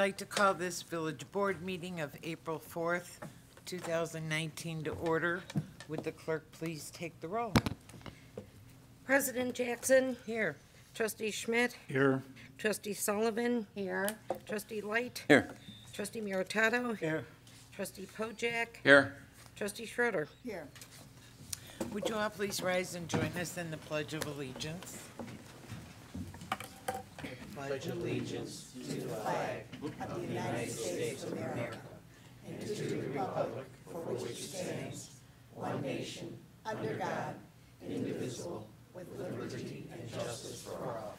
like to call this village board meeting of April 4th, 2019 to order. Would the clerk please take the roll? President Jackson. Here. Trustee Schmidt. Here. Trustee Sullivan. Here. Trustee Light. Here. Trustee Meritato. Here. Trustee Pojek. Here. Trustee Schroeder. Here. Would you all please rise and join us in the Pledge of Allegiance? Pledge allegiance to the flag of the United States of America and to the republic for which it stands, one nation, under God, indivisible, with liberty and justice for all.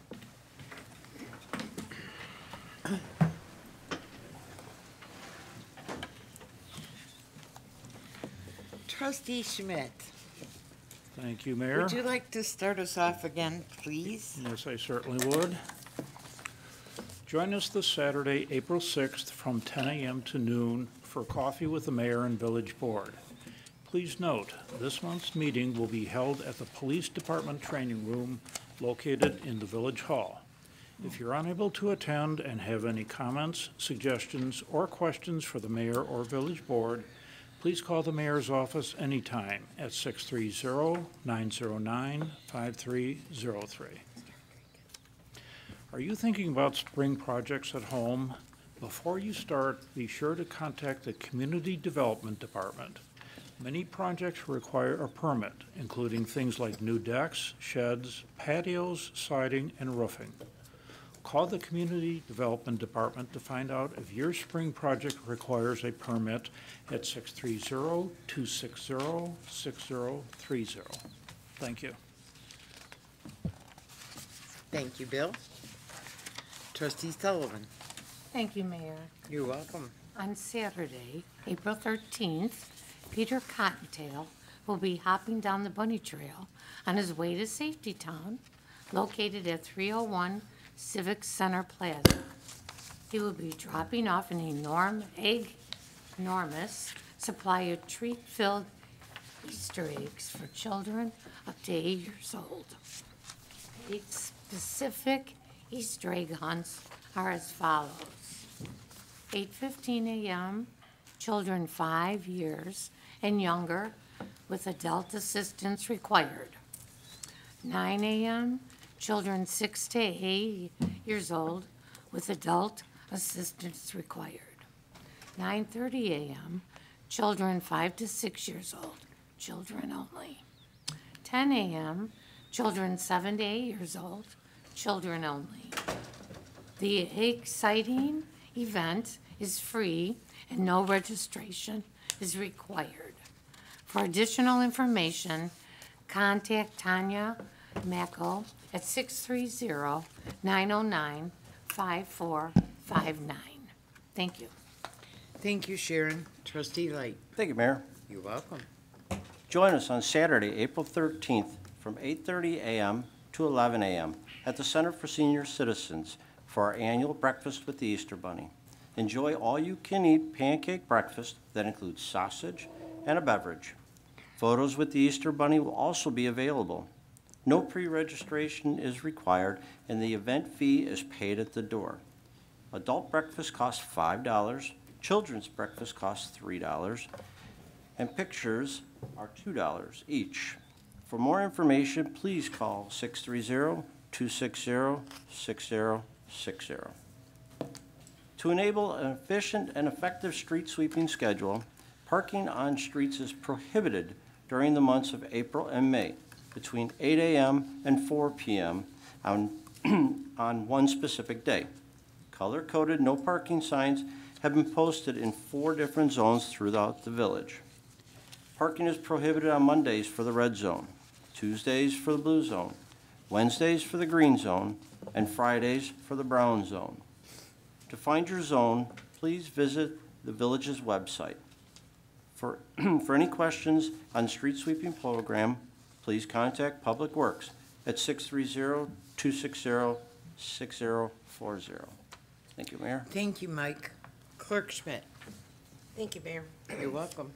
Trustee Schmidt, Thank you, Mayor. would you like to start us off again, please? Yes, I certainly would. Join us this Saturday, April 6th, from 10 a.m. to noon for coffee with the mayor and village board. Please note, this month's meeting will be held at the Police Department Training Room located in the Village Hall. If you're unable to attend and have any comments, suggestions, or questions for the mayor or village board, please call the mayor's office anytime at 630-909-5303. Are you thinking about spring projects at home? Before you start, be sure to contact the Community Development Department. Many projects require a permit, including things like new decks, sheds, patios, siding, and roofing. Call the Community Development Department to find out if your spring project requires a permit at 630-260-6030. Thank you. Thank you, Bill. Trustee Sullivan. Thank you, Mayor. You're welcome. On Saturday, April 13th, Peter Cottontail will be hopping down the bunny trail on his way to Safety Town, located at 301 Civic Center Plaza. He will be dropping off an enormous supply of treat-filled Easter eggs for children up to 8 years old. The specific Easter egg hunts are as follows. 8:15 a.m., children 5 years and younger with adult assistance required. 9 a.m., children 6 to 8 years old with adult assistance required. 9:30 a.m., children 5 to 6 years old, children only. 10 a.m., children 7 to 8 years old, children only. The exciting event is free and no registration is required. For additional information, contact Tanya Mackel at 630-909-5459. Thank you. Thank you, Sharon. Trustee Light. Thank you, Mayor. You're welcome. Join us on Saturday, April 13th from 8:30 a.m. to 11 a.m. at the Center for Senior Citizens for our annual Breakfast with the Easter Bunny. Enjoy all-you-can-eat pancake breakfast that includes sausage and a beverage. Photos with the Easter Bunny will also be available. No pre-registration is required, and the event fee is paid at the door. Adult breakfast costs $5, children's breakfast costs $3, and pictures are $2 each. For more information, please call 630-260-6060. To enable an efficient and effective street sweeping schedule, parking on streets is prohibited during the months of April and May between 8 a.m. and 4 p.m. on one specific day. Color-coded no parking signs have been posted in 4 different zones throughout the village. Parking is prohibited on Mondays for the red zone, Tuesdays for the blue zone, Wednesdays for the green zone, and Fridays for the brown zone. To find your zone, please visit the village's website. For any questions on street sweeping program, please contact Public Works at 630-260-6040. Thank you, Mayor. Thank you, Mike. Clerk Schmidt. Thank you, Mayor. You're welcome.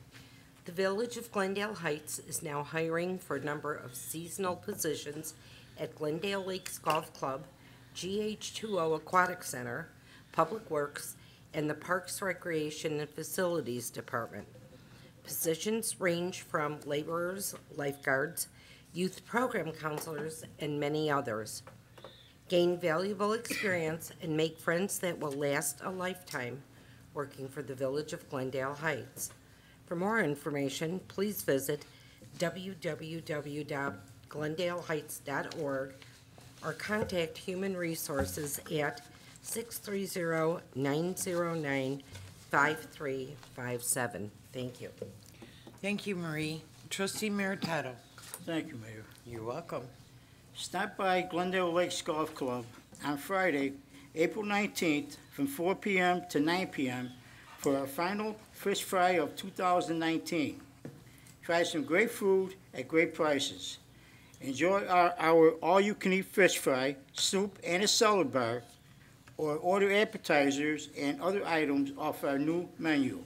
The Village of Glendale Heights is now hiring for a number of seasonal positions at Glendale Lakes Golf Club, GH2O Aquatic Center, Public Works, and the Parks, Recreation, and Facilities Department. Positions range from laborers, lifeguards, youth program counselors, and many others. Gain valuable experience and make friends that will last a lifetime working for the Village of Glendale Heights. For more information, please visit www.glendaleheights.org or contact Human Resources at 630-909-5357. Thank you. Thank you, Marie. Trustee Meritato. Thank you, Mayor. You're welcome. Stop by Glendale Lakes Golf Club on Friday, April 19th, from 4 p.m. to 9 p.m. for our final fish fry of 2019. Try some great food at great prices. Enjoy our all-you-can-eat fish fry, soup, and a salad bar, or order appetizers and other items off our new menu.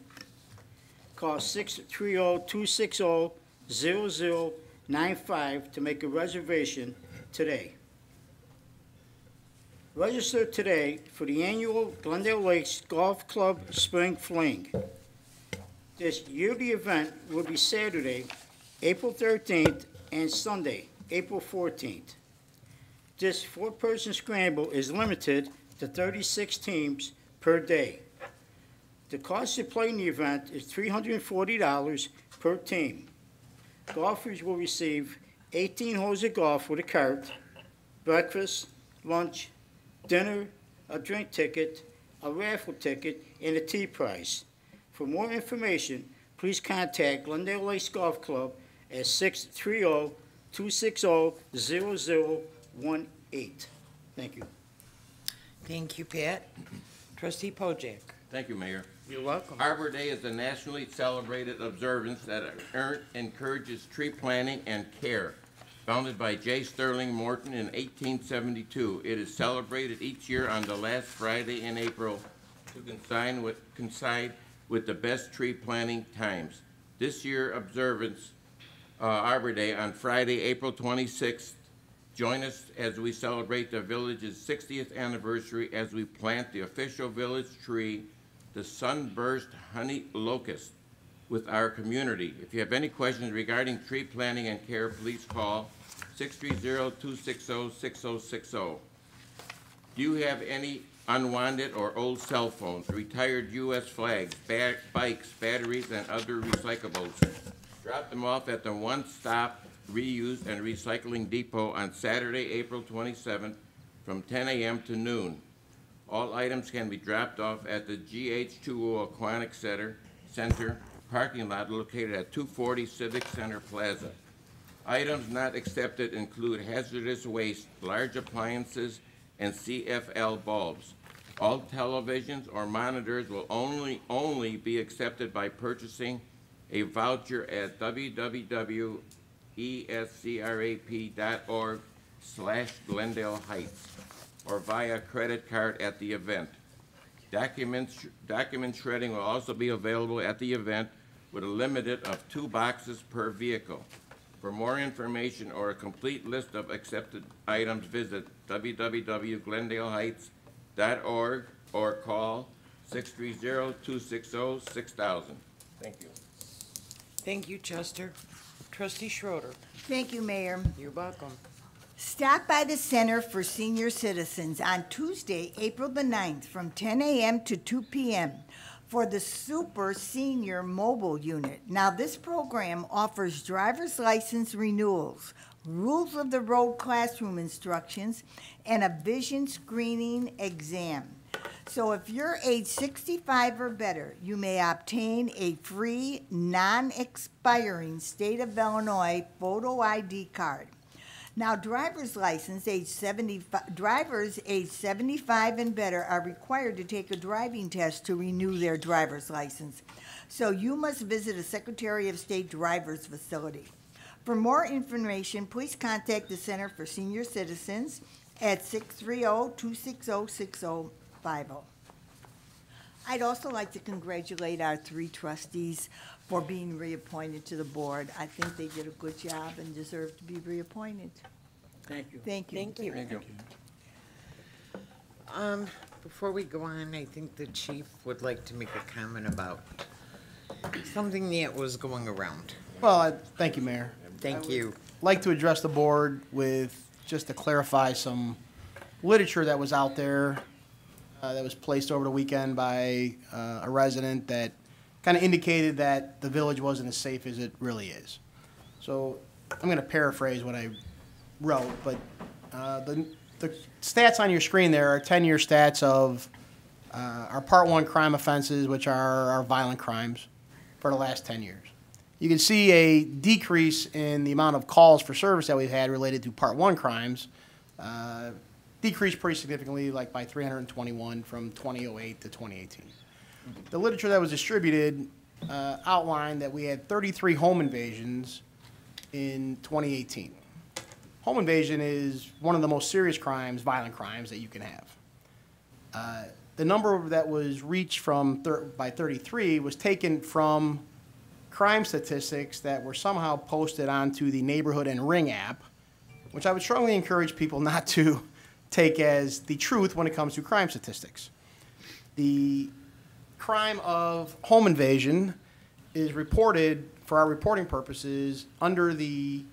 Call 630-260-0095 to make a reservation today. Register today for the annual Glendale Lakes Golf Club Spring Fling. This yearly event will be Saturday, April 13th, and Sunday, April 14th. This four-person scramble is limited to 36 teams per day. The cost to play in the event is $340 per team. Golfers will receive 18 holes of golf with a cart, breakfast, lunch, dinner, a drink ticket, a raffle ticket, and a tea prize. For more information, please contact Glendale Lakes Golf Club at 630-260-0018. Thank you. Thank you, Pat. Trustee Pojek. Thank you, Mayor. You're welcome. Arbor Day is a nationally celebrated observance that encourages tree planting and care. Founded by J. Sterling Morton in 1872, it is celebrated each year on the last Friday in April to coincide with the best tree planting times. This year observance Arbor Day on Friday, April 26th. Join us as we celebrate the village's 60th anniversary as we plant the official village tree, the sunburst honey locust, with our community. If you have any questions regarding tree planting and care, please call 630-260-6060. Do you have any unwanted or old cell phones, retired U.S. flags, bikes, batteries, and other recyclables? Drop them off at the One Stop Reuse and Recycling Depot on Saturday, April 27th from 10 a.m. to noon. All items can be dropped off at the GH2O Aquatic Center parking lot located at 240 Civic Center Plaza. Items not accepted include hazardous waste, large appliances, and CFL bulbs. All televisions or monitors will only be accepted by purchasing a voucher at www.escrap.org/Glendale Heights or via credit card at the event. Document shredding will also be available at the event with a limit of 2 boxes per vehicle. For more information or a complete list of accepted items, visit www.glendaleheights.org or call 630-260-6000. Thank you. Thank you, Chester. Trustee Schroeder. Thank you, Mayor. You're welcome. Stop by the Center for Senior Citizens on Tuesday, April the 9th, from 10 a.m. to 2 p.m. for the Super Senior Mobile Unit. Now, this program offers driver's license renewals, rules of the road classroom instructions, and a vision screening exam. So if you're age 65 or better, you may obtain a free, non-expiring State of Illinois photo ID card. Now, drivers age 75 and better are required to take a driving test to renew their driver's license. So you must visit a Secretary of State driver's facility. For more information, please contact the Center for Senior Citizens at 630-260-6050. I'd also like to congratulate our 3 trustees for being reappointed to the board. I think they did a good job and deserve to be reappointed. Thank you. Thank you. Thank you. Thank you. Before we go on, I think the chief would like to make a comment about something that was going around. Well, thank you, Mayor. Thank you. Like to address the board with, just to clarify some literature that was out there that was placed over the weekend by a resident that kind of indicated that the village wasn't as safe as it really is. So I'm going to paraphrase what I wrote, but the stats on your screen there are 10-year stats of our Part 1 crime offenses, which are our violent crimes, for the last 10 years. You can see a decrease in the amount of calls for service that we've had related to Part 1 crimes, decreased pretty significantly, like by 321 from 2008 to 2018. The literature that was distributed outlined that we had 33 home invasions in 2018. Home invasion is one of the most serious crimes, violent crimes, that you can have. The number that was reached from by 33 was taken from crime statistics that were somehow posted onto the Neighborhood and Ring app, which I would strongly encourage people not to take as the truth when it comes to crime statistics. The crime of home invasion is reported, for our reporting purposes, under the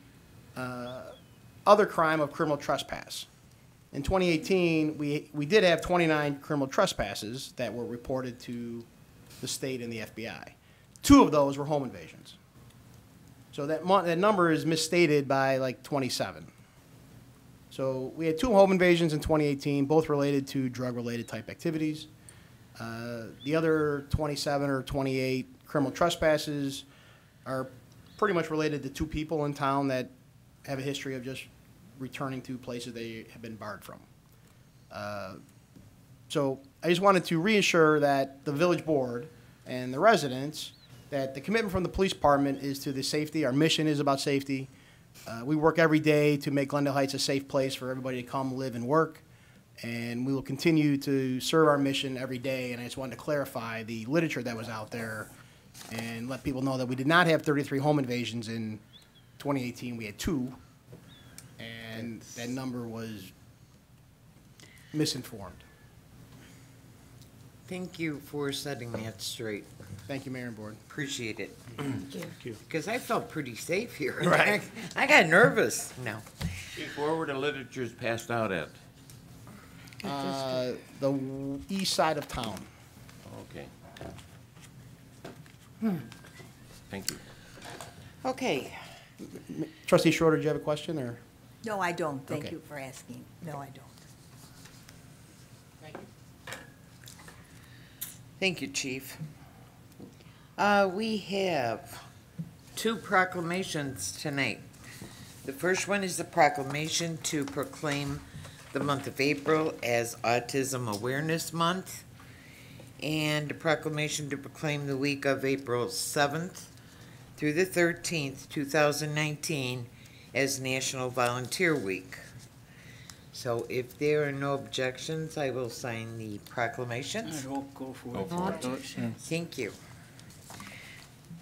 other crime of criminal trespass. In 2018, we did have 29 criminal trespasses that were reported to the state and the FBI. 2 of those were home invasions. So that number is misstated by like 27. So we had 2 home invasions in 2018, both related to drug-related type activities. The other 27 or 28 criminal trespasses are pretty much related to 2 people in town that have a history of just returning to places they have been barred from. So I just wanted to reassure that the village board and the residents that the commitment from the police department is to the safety. Our mission is about safety. We work every day to make Glendale Heights a safe place for everybody to come, live, and work. And we will continue to serve our mission every day. And I just wanted to clarify the literature that was out there and let people know that we did not have 33 home invasions in 2018. We had 2. And that number was misinformed. Thank you for setting that straight. Thank you, Mayor and Board. Appreciate it. Thank you. Because I felt pretty safe here. Right. I got nervous. No. Chief, where were the literatures passed out at? The east side of town. Okay. Thank you. Okay. Trustee Schroeder, do you have a question, or? No, I don't. Thank Okay. you for asking. No, I don't. Thank you, Chief. We have 2 proclamations tonight. The first one is the proclamation to proclaim the month of April as Autism Awareness Month, and a proclamation to proclaim the week of April 7th through the 13th, 2019, as National Volunteer Week. So if there are no objections, I will sign the proclamations. Go for it. Thank you.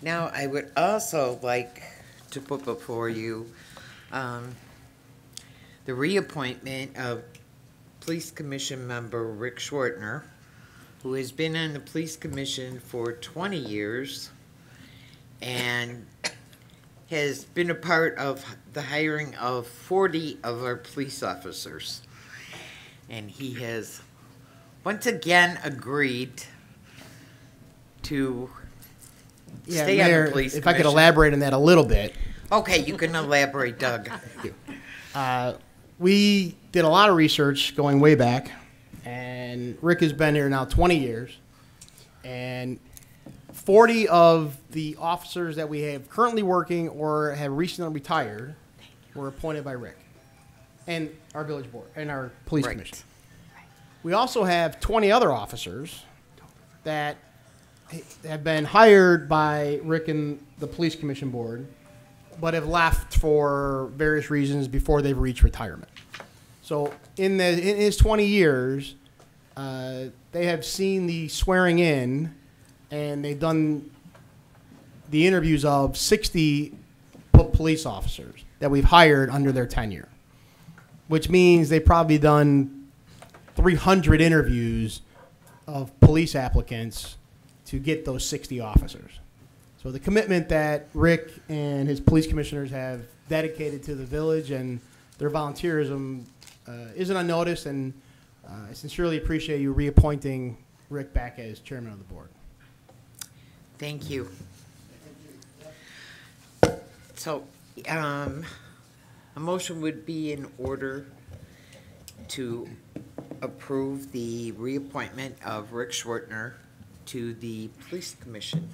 Now, I would also like to put before you the reappointment of Police Commission member Rick Schwartner, who has been on the Police Commission for 20 years and has been a part of the hiring of 40 of our police officers. And he has once again agreed to stay on Mayor, the police if I could commission. elaborate on that a little bit. Okay, you can elaborate, Doug. We did a lot of research going way back, and Rick has been here now 20 years, and 40 of the officers that we have currently working or have recently retired were appointed by Rick and our village board and our police Right. commission. We also have 20 other officers that have been hired by Rick and the police commission board, but have left for various reasons before they've reached retirement. So in his 20 years, they have seen the swearing in, and they've done the interviews of 60 police officers that we've hired under their tenure, which means they've probably done 300 interviews of police applicants to get those 60 officers. So the commitment that Rick and his police commissioners have dedicated to the village and their volunteerism isn't unnoticed, and I sincerely appreciate you reappointing Rick back as chairman of the board. Thank you. So, a motion would be in order to approve the reappointment of Rick Schwartner to the Police Commission.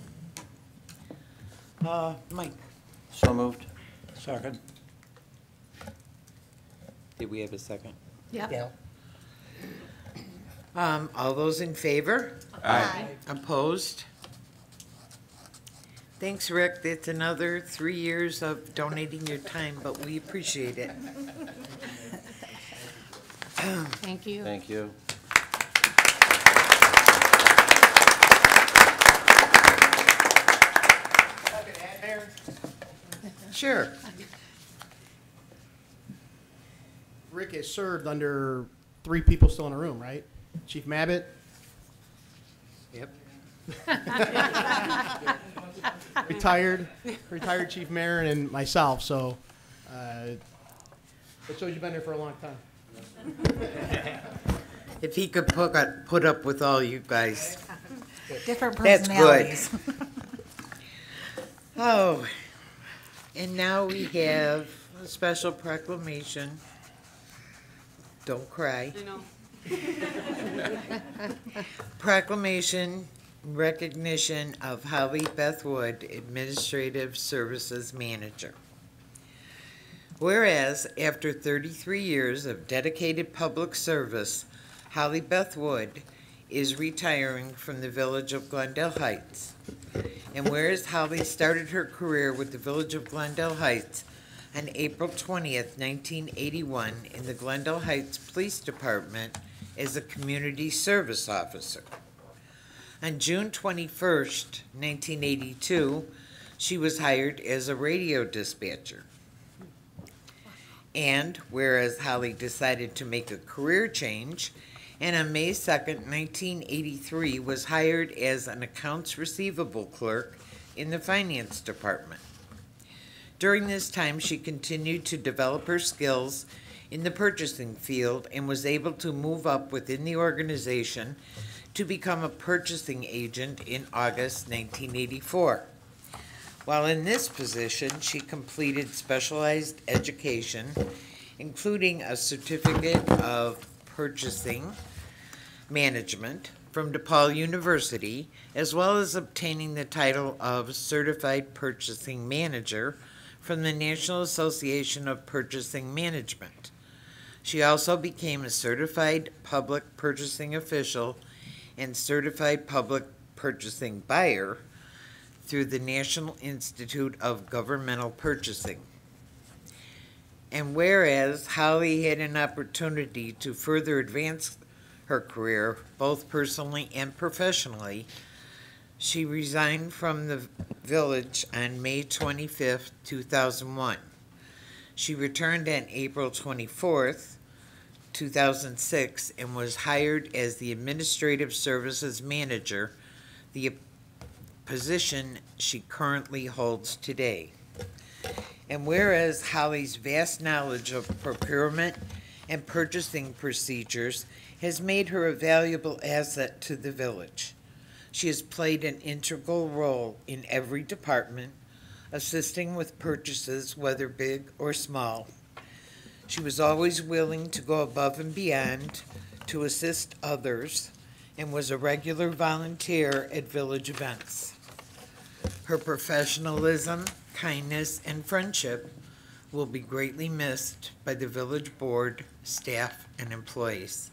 Mike, So moved. Second. did we have a second? Yep. All those in favor? Aye. Opposed? Thanks, Rick. That's another 3 years of donating your time, but we appreciate it. Thank you. Thank you. Sure. Rick has served under 3 people still in the room, right? Chief Mabbitt, Yep. retired Chief Marin, and myself. So it shows you've been there for a long time. If he could put up with all you guys. Different That's good. personalities. Oh, and now we have a special proclamation. Don't cry. I know. Proclamation recognition of Holly Beth Wood, Administrative Services Manager. Whereas, after 33 years of dedicated public service, Holly Beth Wood is retiring from the Village of Glendale Heights. And whereas Holly started her career with the Village of Glendale Heights on April 20th, 1981, in the Glendale Heights Police Department as a community service officer. On June 21st, 1982, she was hired as a radio dispatcher. And whereas Holly decided to make a career change, and on May 2nd, 1983, was hired as an accounts receivable clerk in the finance department. During this time, she continued to develop her skills in the purchasing field and was able to move up within the organization to become a purchasing agent in August 1984. While in this position, she completed specialized education, including a certificate of purchasing management from DePaul University, as well as obtaining the title of Certified Purchasing Manager from the National Association of Purchasing Management. She also became a Certified Public Purchasing Official and Certified Public Purchasing Buyer through the National Institute of Governmental Purchasing. And whereas Holly had an opportunity to further advance her career, both personally and professionally, she resigned from the village on May 25th, 2001. She returned on April 24th, 2006, and was hired as the Administrative Services Manager, the position she currently holds today. And whereas Holly's vast knowledge of procurement and purchasing procedures has made her a valuable asset to the village. She has played an integral role in every department, assisting with purchases, whether big or small. She was always willing to go above and beyond to assist others and was a regular volunteer at village events. Her professionalism, kindness, and friendship will be greatly missed by the village board, staff, and employees.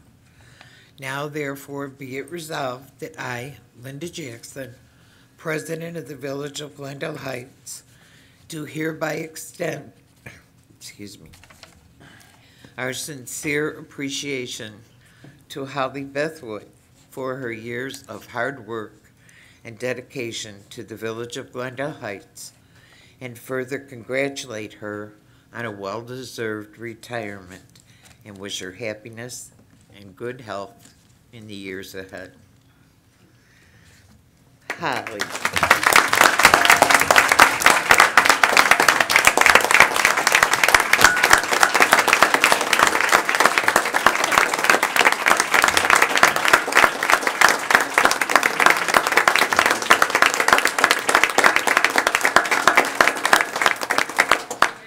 Now therefore be it resolved that I, Linda Jackson, President of the Village of Glendale Heights, do hereby extend, our sincere appreciation to Holly Beth Wood for her years of hard work and dedication to the Village of Glendale Heights, and further congratulate her on a well-deserved retirement and wish her happiness and good health in the years ahead. Holly.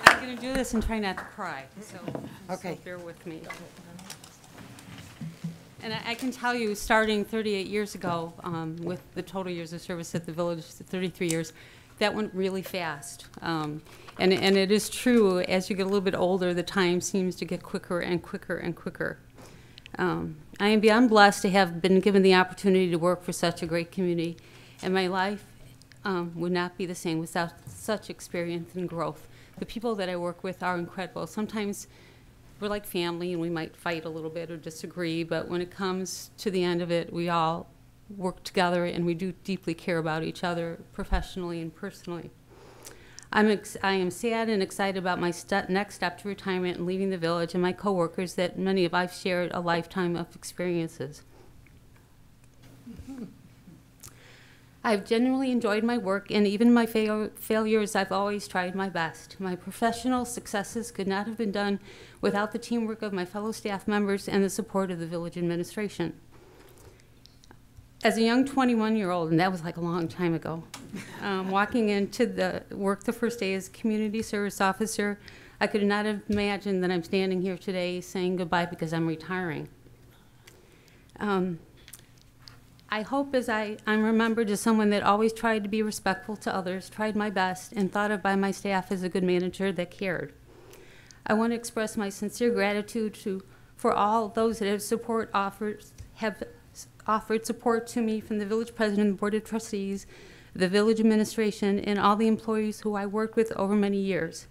I'm going to do this and try not to cry, so Okay. bear with me. And I can tell you, starting 38 years ago, with the total years of service at the village, 33 years, that went really fast. And it is true, as you get a little bit older, the time seems to get quicker and quicker and quicker. I am beyond blessed to have been given the opportunity to work for such a great community, and my life would not be the same without such experience and growth. The people that I work with are incredible. Sometimes we're like family and we might fight a little bit or disagree, but when it comes to the end of it, we all work together and we do deeply care about each other professionally and personally. I am sad and excited about my next step to retirement and leaving the village, and my coworkers that many of I've shared a lifetime of experiences. I've genuinely enjoyed my work, and even my failures, I've always tried my best. My professional successes could not have been done without the teamwork of my fellow staff members and the support of the village administration. As a young 21-year-old, and that was like a long time ago, walking into the work the first day as community service officer, I could not have imagined that I'm standing here today saying goodbye because I'm retiring. I hope as I'm remembered as someone that always tried to be respectful to others, tried my best, and thought of by my staff as a good manager that cared. I want to express my sincere gratitude for all those that have offered support to me, from the village president and board of trustees, the village administration, and all the employees who I worked with over many years.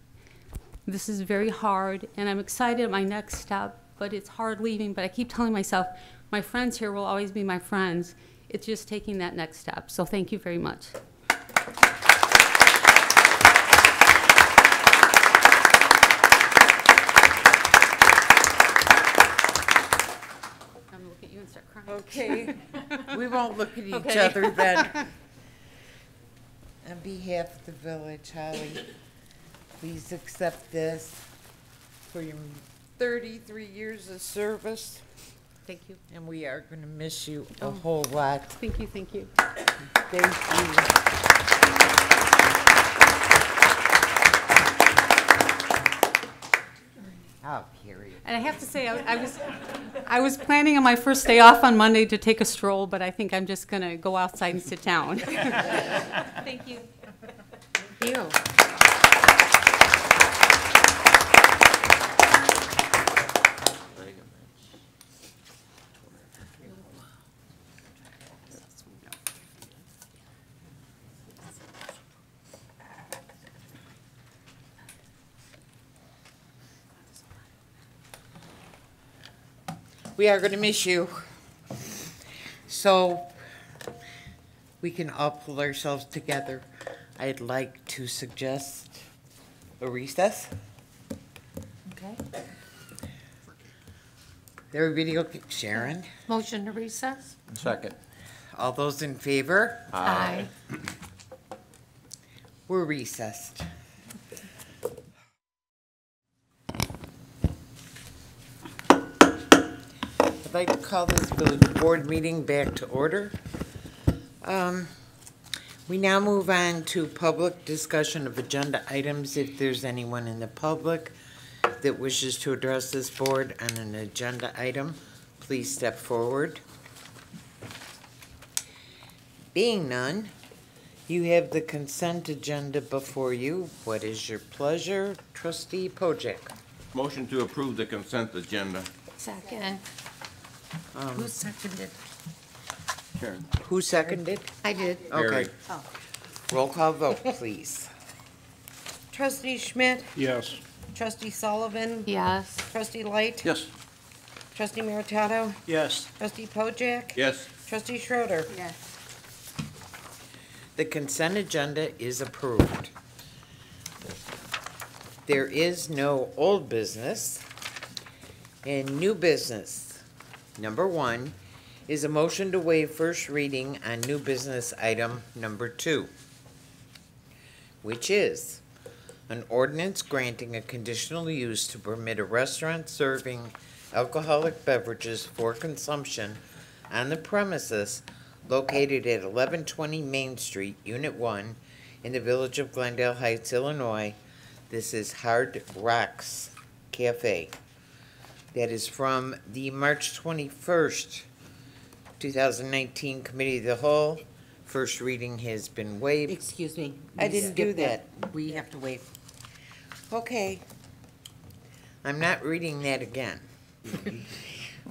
This is very hard, and I'm excited at my next step, but it's hard leaving. But I keep telling myself, my friends here will always be my friends. It's just taking that next step. So thank you very much. I'm gonna look at you and start crying. Okay, we won't look at each Okay. other then. On behalf of the village, Holly, please accept this for your 33 years of service, Thank you. and we are going to miss you a whole lot. Thank you, thank you. Thank you. I'll carry it. And I have to say, I was planning on my first day off on Monday to take a stroll, but I think I'm just going to go outside and sit down. Thank you. Thank you. We are going to miss you. So we can all pull ourselves together. I'd like to suggest a recess. Okay. Everybody okay? Sharon, Motion to recess? Second. all those in favor? Aye. We're recessed. I'd like to call this village board meeting back to order. We now move on to public discussion of agenda items. If there's anyone in the public that wishes to address this board on an agenda item, please step forward. Being none, you have the consent agenda before you. What is your pleasure, trustee Pojek? Motion to approve the consent agenda. Second. Who seconded? Karen. Who seconded? I did. Okay. Barry. Roll call vote, please. Trustee Schmidt, Yes. trustee Sullivan, Yes. trustee Light, Yes. trustee Meritato, Yes. trustee Pojek, Yes. trustee Schroeder. Yes. The consent agenda is approved. There is no old business and new business. Number 1 is a motion to waive first reading on new business item number 2, which is an ordinance granting a conditional use to permit a restaurant serving alcoholic beverages for consumption on the premises located at 1120 Main Street, Unit 1, in the Village of Glendale Heights, Illinois. This is Hard Rocks Cafe. That is from the March 21st, 2019 Committee of the Whole. First reading has been waived. Excuse me. I we didn't do skipped that. We have to wait. Okay. I'm not reading that again.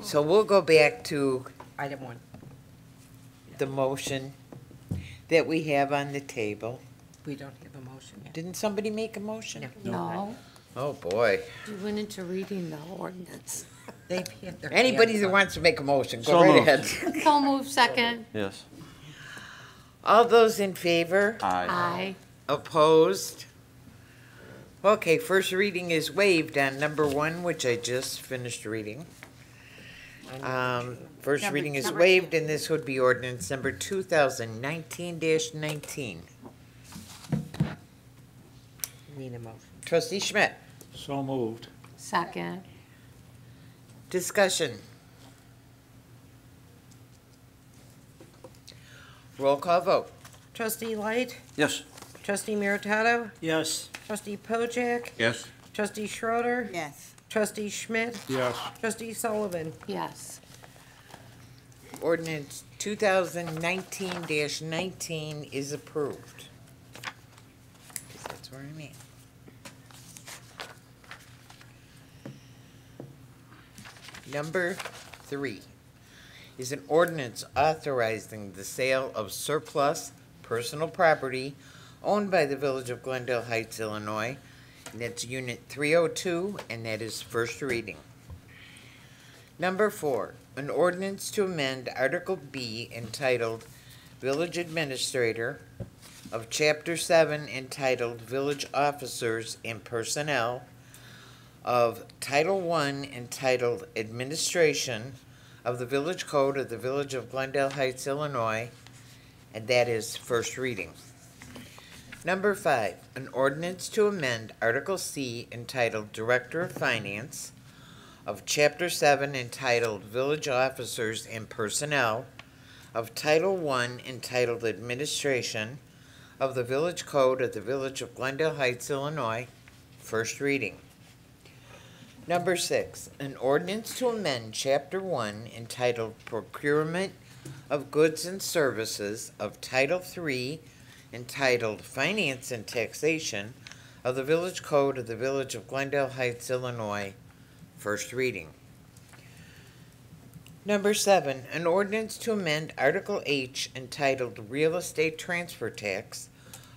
So we'll go back to Item 1. the motion that we have on the table. We don't have a motion yet. Didn't somebody make a motion? No, Oh, boy. you went into reading the ordinance. They've had their Anybody hands that up. wants to make a motion, So go right moved. ahead. So move second. Yes. All those in favor? Aye. Opposed? Okay, first reading is waived on number 1, which I just finished reading. First Number- reading is number waived, 2. and this would be ordinance number 2019-19. Need a motion. Trustee Schmidt, So moved. Second. discussion. Roll call vote. Trustee Light, Yes. Trustee Meritato, Yes. Trustee Pojek, Yes. Trustee Schroeder, Yes. Trustee Schmidt, Yes. Trustee Sullivan. Yes. Ordinance 2019-19 is approved. 'Cause that's where I'm at. Number 3 is an ordinance authorizing the sale of surplus personal property owned by the Village of Glendale Heights, Illinois. And that's Unit 302, and that is first reading. Number 4, an ordinance to amend Article B entitled Village Administrator of Chapter 7 entitled Village Officers and Personnel of Title I entitled Administration of the Village Code of the Village of Glendale Heights, Illinois, and that is first reading. Number 5, an ordinance to amend Article C entitled Director of Finance of Chapter 7 entitled Village Officers and Personnel of Title I entitled Administration of the Village Code of the Village of Glendale Heights, Illinois, first reading. Number 6, an ordinance to amend Chapter 1 entitled Procurement of Goods and Services of Title III entitled Finance and Taxation of the Village Code of the Village of Glendale Heights, Illinois, first reading. Number 7, an ordinance to amend Article H entitled Real Estate Transfer Tax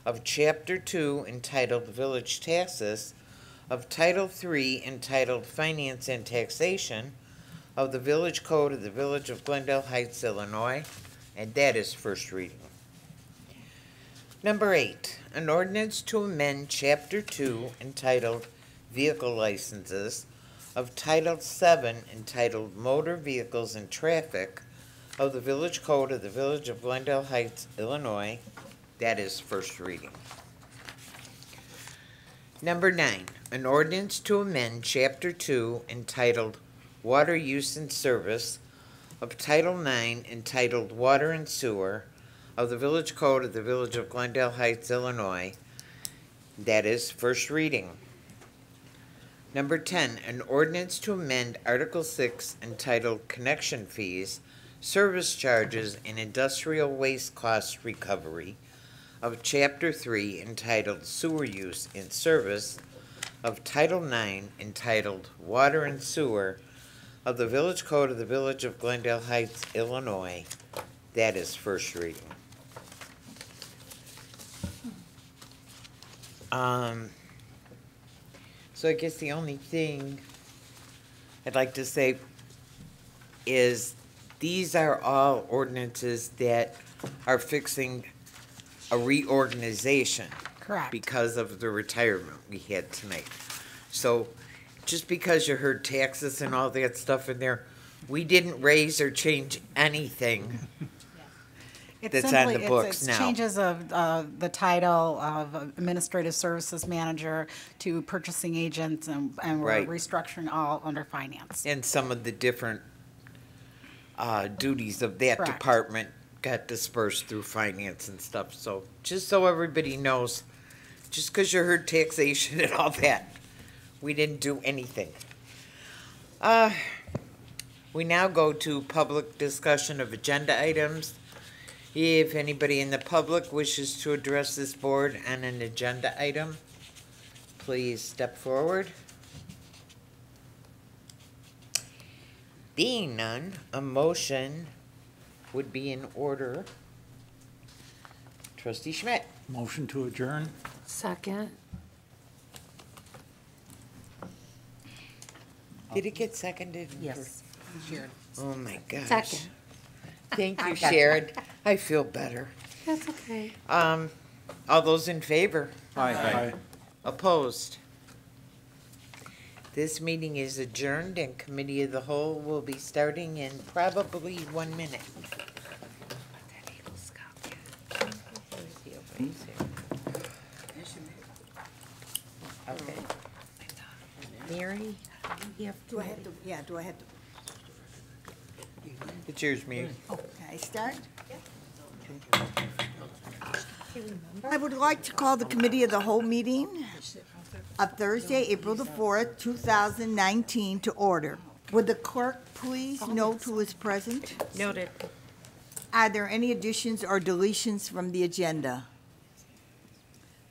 of Chapter 2 entitled Village Taxes of Title III entitled Finance and Taxation of the Village Code of the Village of Glendale Heights, Illinois, and that is first reading. Number 8, an ordinance to amend Chapter 2 entitled Vehicle Licenses of Title VII entitled Motor Vehicles and Traffic of the Village Code of the Village of Glendale Heights, Illinois, that is first reading. Number 9, an ordinance to amend Chapter 2 entitled Water Use and Service of Title IX entitled Water and Sewer of the Village Code of the Village of Glendale Heights, Illinois. That is first reading. Number 10, an ordinance to amend Article 6 entitled Connection Fees, Service Charges, and Industrial Waste Cost Recovery of Chapter 3 entitled Sewer Use and Service of Title IX entitled Water and Sewer of the Village Code of the Village of Glendale Heights, Illinois. That is first reading. So I guess the only thing I'd like to say is these are all ordinances that are fixing a reorganization. Correct. Because of the retirement we had tonight. So just because you heard taxes and all that stuff in there, We didn't raise or change anything. It's That's on simply- the books it's now. changes of the title of Administrative Services Manager to Purchasing Agent, and we're Right. restructuring all under Finance. And some of the different duties of that Correct. department got dispersed through finance and stuff. So just so everybody knows, just because you heard taxation and all that, we didn't do anything. We now go to public discussion of agenda items. If anybody in the public wishes to address this board on an agenda item, please step forward. Being none, a motion would be in order. Trustee Schmidt. Motion to adjourn? Second. Did it get seconded? Yes. Oh, my gosh. Second. Thank you, Sharon. I feel better. That's okay. All those in favor? Aye. Opposed? This meeting is adjourned and committee of the whole will be starting in probably 1 minute. Okay. Mary, you have Do I have to, yeah, do I have to, It's yours, Mary. can I start? I would like to call the Committee of the Whole meeting of Thursday, April the 4th, 2019 to order. Would the clerk please note who is present? noted. Are there any additions or deletions from the agenda?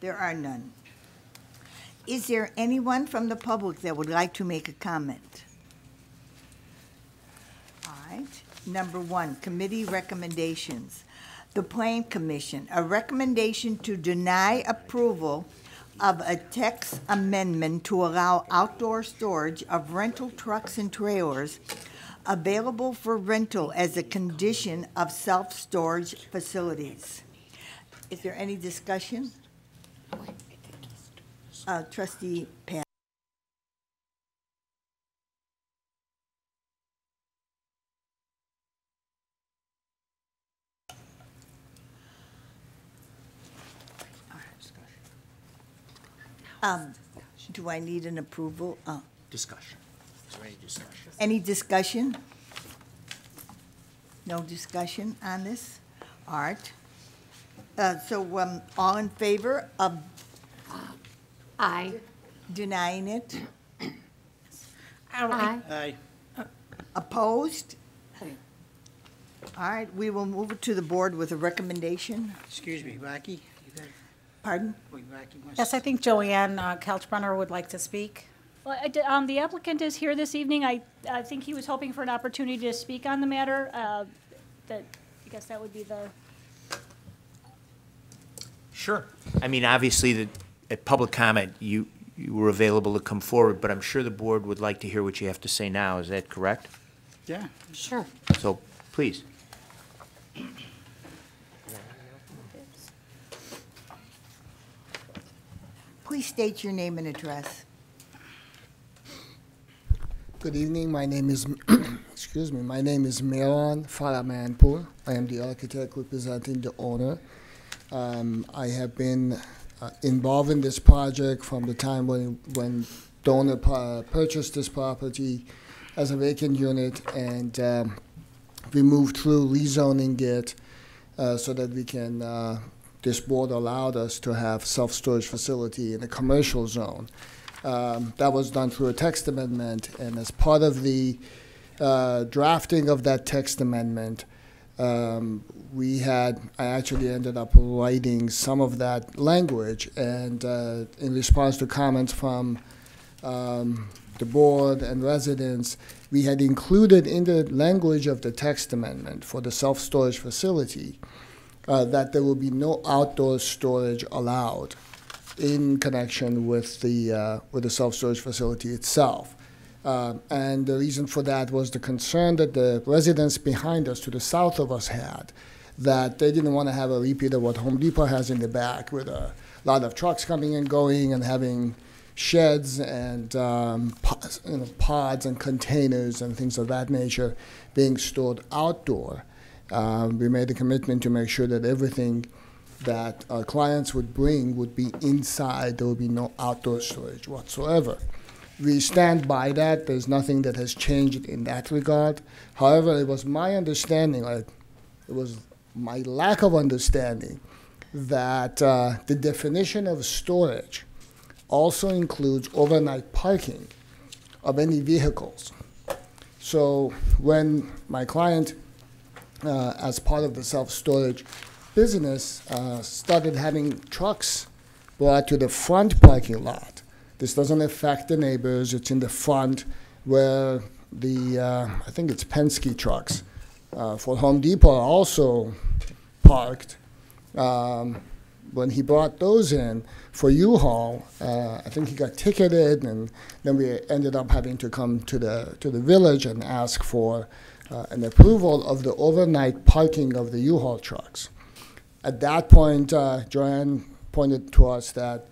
There are none. Is there anyone from the public that would like to make a comment? All right. Number 1, committee recommendations. The Plan Commission, a recommendation to deny approval of a text amendment to allow outdoor storage of rental trucks and trailers available for rental as a condition of self-storage facilities. Is there any discussion? Trustee Pat. Do I need an approval? Discussion. Is there any discussion? Any discussion? No discussion on this? All right. So, all in favor of Aye. denying it? Aye. Aye. Opposed? All right, we will move it to the board with a recommendation. Excuse me, Rocky? You got- Pardon? wait, Rocky wants Yes, I think Joanne Couchbrenner would like to speak. Well, the applicant is here this evening. I think he was hoping for an opportunity to speak on the matter. I guess that would be the, Sure. I mean, obviously, at public comment, you were available to come forward, but I'm sure the board would like to hear what you have to say now. Is that correct? Yeah. Sure. So, please. Please state your name and address. Good evening. My name is, excuse me, my name is Mehran Faramanpur. I am the architect representing the owner. I have been involved in this project from the time when the owner purchased this property as a vacant unit, and we moved through rezoning it so that we can, this board allowed us to have self-storage facility in a commercial zone. That was done through a text amendment, and as part of the drafting of that text amendment, I actually ended up writing some of that language, and in response to comments from the board and residents, we had included in the language of the text amendment for the self-storage facility that there will be no outdoor storage allowed in connection with the self-storage facility itself. And the reason for that was the concern that the residents behind us, to the south of us, had, that they didn't want to have a repeat of what Home Depot has in the back, with a lot of trucks coming and going and having sheds and pods and containers and things of that nature being stored outdoor. We made a commitment to make sure that everything that our clients would bring would be inside. There would be no outdoor storage whatsoever. We stand by that. There's nothing that has changed in that regard. However, it was my understanding, it was my lack of understanding, that the definition of storage also includes overnight parking of any vehicles. So when my client, as part of the self-storage business, started having trucks brought to the front parking lot, this doesn't affect the neighbors. It's in the front where the, I think it's Penske trucks for Home Depot are also parked. When he brought those in for U-Haul, I think he got ticketed, and then we ended up having to come to the village and ask for an approval of the overnight parking of the U-Haul trucks. At that point, Joanne pointed to us that,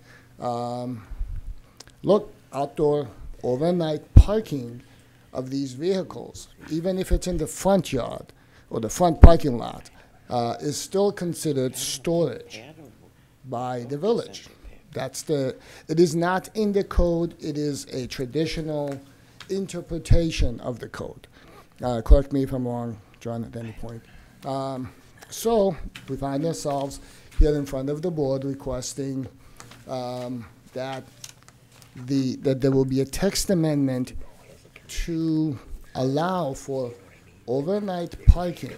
look, outdoor overnight parking of these vehicles, even if it's in the front yard or the front parking lot, is still considered storage by the village. It is not in the code. It is a traditional interpretation of the code. Correct me if I'm wrong, John, at any point. So we find ourselves here in front of the board requesting that there will be a text amendment to allow for overnight parking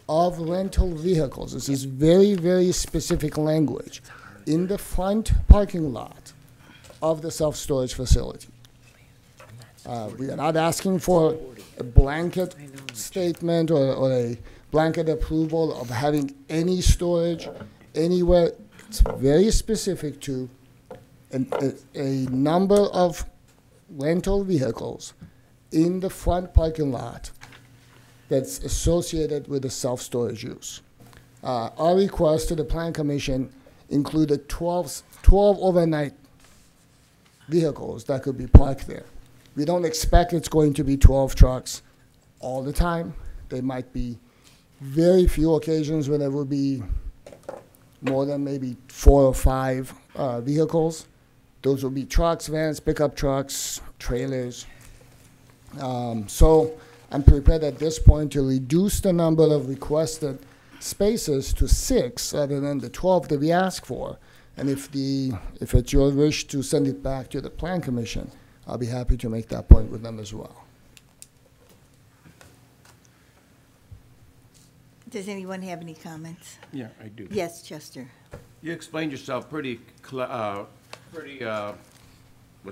of rental vehicles. This is very, very specific language in the front parking lot of the self-storage facility. We are not asking for a blanket statement or a blanket approval of having any storage anywhere. It's very specific to a number of rental vehicles in the front parking lot that's associated with the self-storage use. Our request to the Plan Commission included 12 overnight vehicles that could be parked there. We don't expect it's going to be 12 trucks all the time. There might be very few occasions where there will be more than maybe 4 or 5 vehicles. Those will be trucks, vans, pickup trucks, trailers. So I'm prepared at this point to reduce the number of requested spaces to 6 rather than the 12 that we asked for. And if it's your wish to send it back to the Plan Commission, I'll be happy to make that point with them as well. Does anyone have any comments? Yeah, I do. Yes, Chester. You explained yourself pretty, what's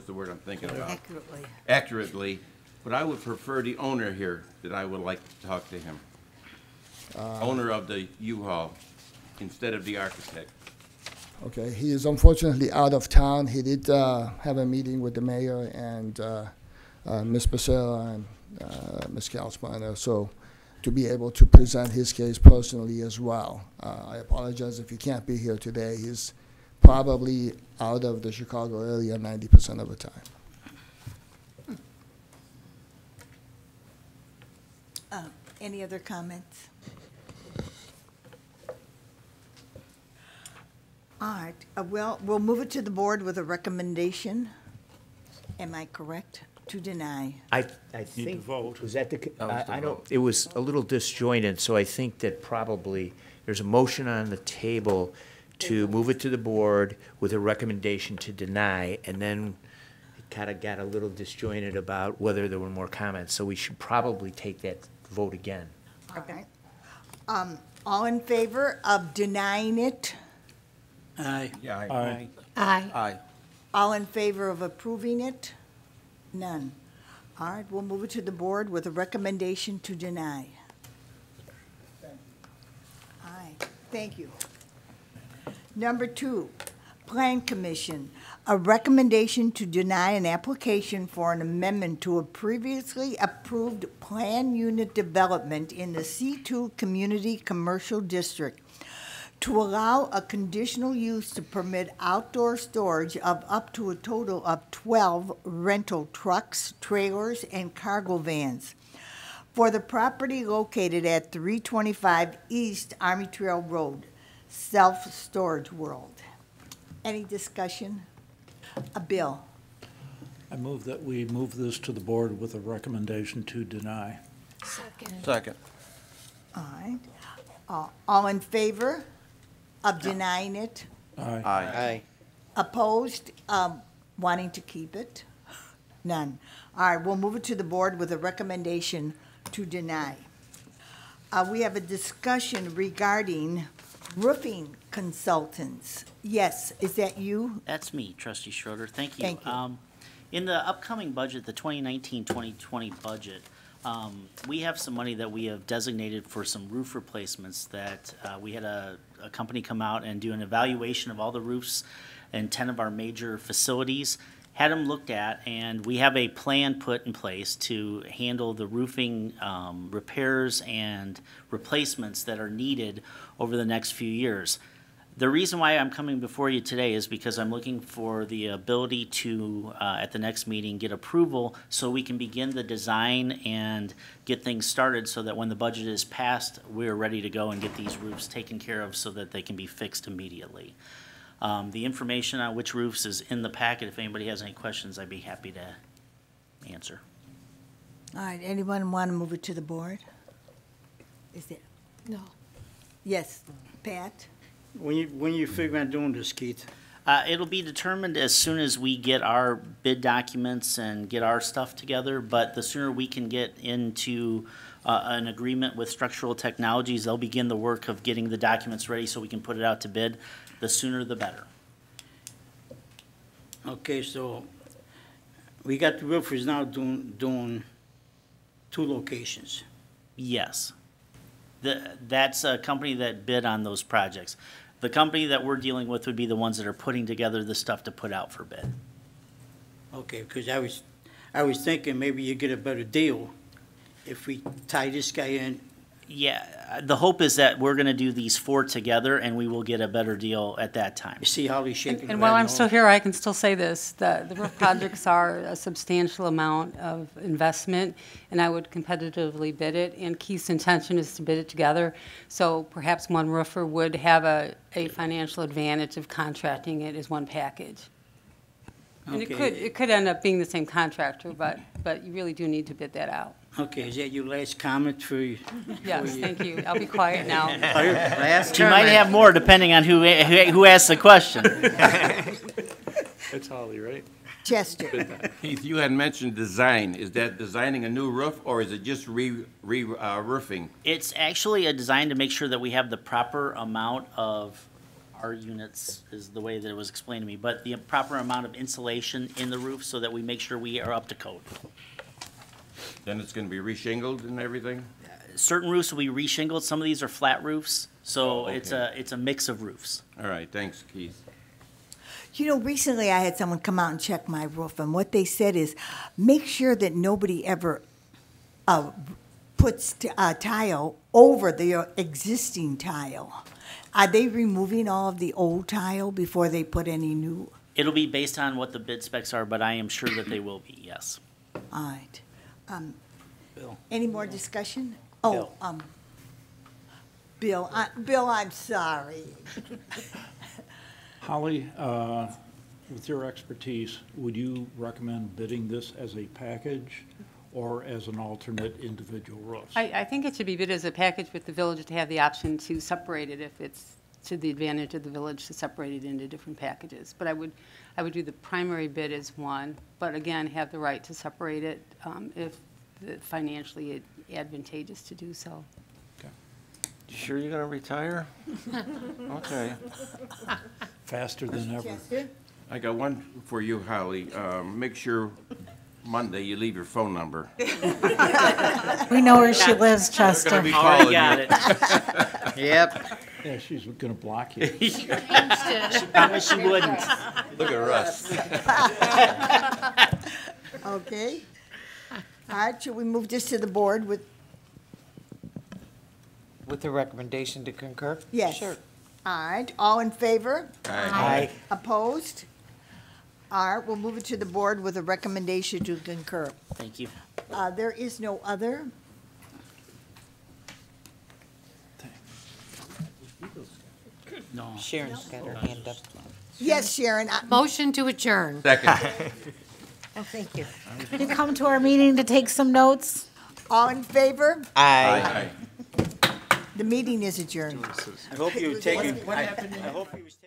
the word I'm thinking about? Accurately. Accurately, but I would prefer the owner here, that I would like to talk to him. Owner of the U-Haul, instead of the architect. Okay, he is unfortunately out of town. He did have a meeting with the mayor and Ms. Becerra and Ms. Kalsmeyer, so to be able to present his case personally as well. I apologize if he can't be here today. He's probably out of the Chicago area 90% of the time. Any other comments? All right, well, we'll move it to the board with a recommendation. Am I correct? To deny. I think, was that the, I don't, it was a little disjointed, so I think that probably there's a motion on the table to move it to the board with a recommendation to deny, and then it kind of got a little disjointed about whether there were more comments, so we should probably take that vote again. Okay. All in favor of denying it? Aye. Yeah, Aye. Aye. Aye. All in favor of approving it? None. All right, we'll move it to the board with a recommendation to deny. All right, thank you. Number 2, Plan Commission, a recommendation to deny an application for an amendment to a previously approved plan unit development in the C2 Community Commercial District to allow a conditional use to permit outdoor storage of up to a total of 12 rental trucks, trailers, and cargo vans for the property located at 325 East Army Trail Road, Self-Storage World. Any discussion? A bill. I move that we move this to the board with a recommendation to deny. Second. All right. All in favor of denying it? Aye. Aye. Opposed, wanting to keep it? None. All right, we'll move it to the board with a recommendation to deny. We have a discussion regarding roofing consultants. Yes, is that you? That's me, Trustee Schroeder. Thank you. Thank you. In the upcoming budget, the 2019-2020 budget, we have some money that we have designated for some roof replacements that we had a company come out and do an evaluation of all the roofs in 10 of our major facilities, had them looked at, and we have a plan put in place to handle the roofing repairs and replacements that are needed over the next few years. The reason why I'm coming before you today is because I'm looking for the ability to, at the next meeting, get approval so we can begin the design and get things started so that when the budget is passed, we're ready to go and get these roofs taken care of so that they can be fixed immediately. The information on which roofs is in the packet. If anybody has any questions, I'd be happy to answer. All right, anyone want to move it to the board? Is there? No. Yes, Pat? When you figure on doing this, Keith? It'll be determined as soon as we get our bid documents and get our stuff together, but the sooner we can get into an agreement with Structural Technologies, they'll begin the work of getting the documents ready so we can put it out to bid. The sooner the better. Okay, so we got the roofers now doing 2 locations. Yes. That's a company that bid on those projects. The company that we're dealing with would be the ones that are putting together the stuff to put out for bid. Okay, because I was thinking maybe you get a better deal if we tie this guy in. Yeah, the hope is that we're gonna do these 4 together and we will get a better deal at that time. You see how he's shaking? And while I'm still here, I can still say this, the roof projects are a substantial amount of investment, and I would competitively bid it, and Keith's intention is to bid it together, so perhaps one roofer would have a financial advantage of contracting it as one package. And it could end up being the same contractor, but you really do need to bid that out. Okay, is that your last comment for you? Yes, thank you. I'll be quiet now. You might have more depending on who asks the question. It's Holly, right? Chester? Keith, you had mentioned design. Is that designing a new roof, or is it just roofing? It's actually a design to make sure that we have the proper amount of our units, is the way that it was explained to me, but the proper amount of insulation in the roof so that we make sure we are up to code. Then it's gonna be reshingled and everything? Certain roofs will be reshingled. Some of these are flat roofs, so okay. it's a mix of roofs. All right, thanks, Keith. You know, recently I had someone come out and check my roof, and what they said is, make sure that nobody ever puts tile over the existing tile. Are they removing all of the old tile before they put any new? It'll be based on what the bid specs are, but I am sure that they will be, yes. All right. Bill. Any more discussion? Oh, Bill, I'm sorry. Holly, with your expertise, would you recommend bidding this as a package or as an alternate individual roofs? I think it should be bid as a package with the village to have the option to separate it if it's to the advantage of the village to separate it into different packages. But I would do the primary bid as one, but again, have the right to separate it if financially advantageous to do so. You sure you're gonna retire? Okay. Faster than ever. I got one for you, Holly. Make sure Monday you leave your phone number. We know where she lives, Chester. They're gonna be calling got you. it. Yep. Yeah, she's gonna block you. She promised she wouldn't. Look at Russ. Okay. All right, should we move this to the board with? With the recommendation to concur? Yes. Sure. All right, all in favor? Aye. Opposed? All right, we'll move it to the board with a recommendation to concur. Thank you. There is no other. No. Sharon's got her hand up. Yes, Sharon. Motion to adjourn. Second. Oh, thank you. You come to our meeting to take some notes? All in favor? Aye. Aye. The meeting is adjourned. I hope you take, I hope you was taking